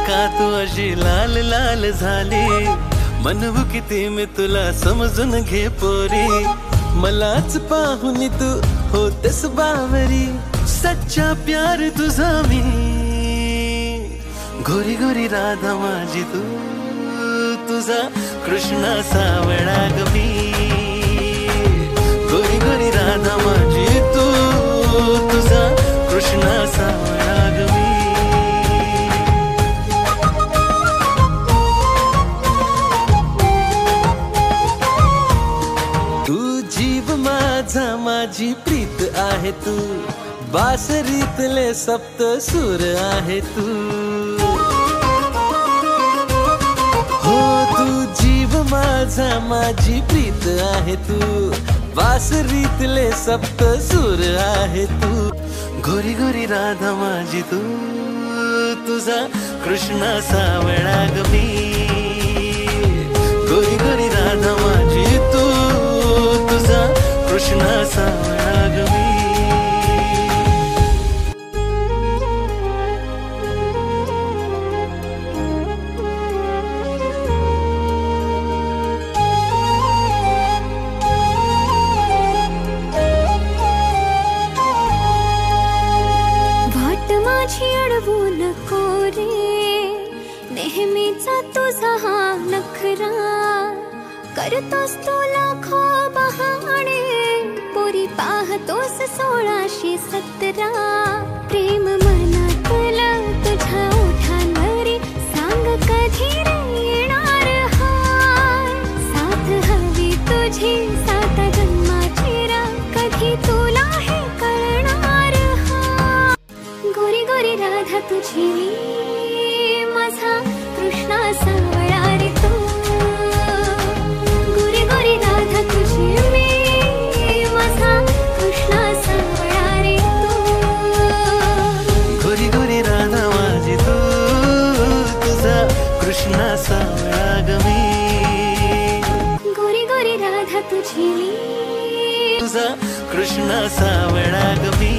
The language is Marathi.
का तू अशी लाल लाल झाली, म्हणू किती मी तुला समजून घे पोरी, मलाच पाहून तू होतेस बावरी, सच्चा प्यार तुझा मी, गोरी गोरी राधा माझी तू, तुझा कृष्णा सावळा ग मी, गोरी गोरी राधा माझी तू, तुझा कृष्णा सावळा ग मी. तू जीव माझा माझी प्रीत आहे तू, बासरीतले सप्त सूर आहे तू, हो तू जीव माझा माझी प्रीत आहे तू, बासरीतले सप्त सूर आहे तू, गोरी गोरी राधा माझी तू, तुझा कृष्णा सावळा ग मी, गोरी गोरी राधा माझी तू, तुझा कृष्णा सावळा ग मी. अडवू नको रे, नेहमीचा तुझा हा नखरा, करतोस तू लाखो बहाणे, पोरी पाहतोस 1617, प्रेम मनातलं तुझ्या ओठांवरी, सांग कधी रे येणार हाय, साथ हवी तुझी 7 जन्माची रा, कधी तुला हे कळणार हाय, गोरी गोरी राधा तुझी मी, माझा कृष्णा सावळा रे तू, गोरी गोरी राधा तुझी मी, माझा कृष्णा सावळा रे तू, गोरी गोरी राधा माझी तू, तुझा कृष्णा सावळा ग मी, गोरी गोरी राधा तुझी मी, तुझा कृष्णा सावळा ग मी.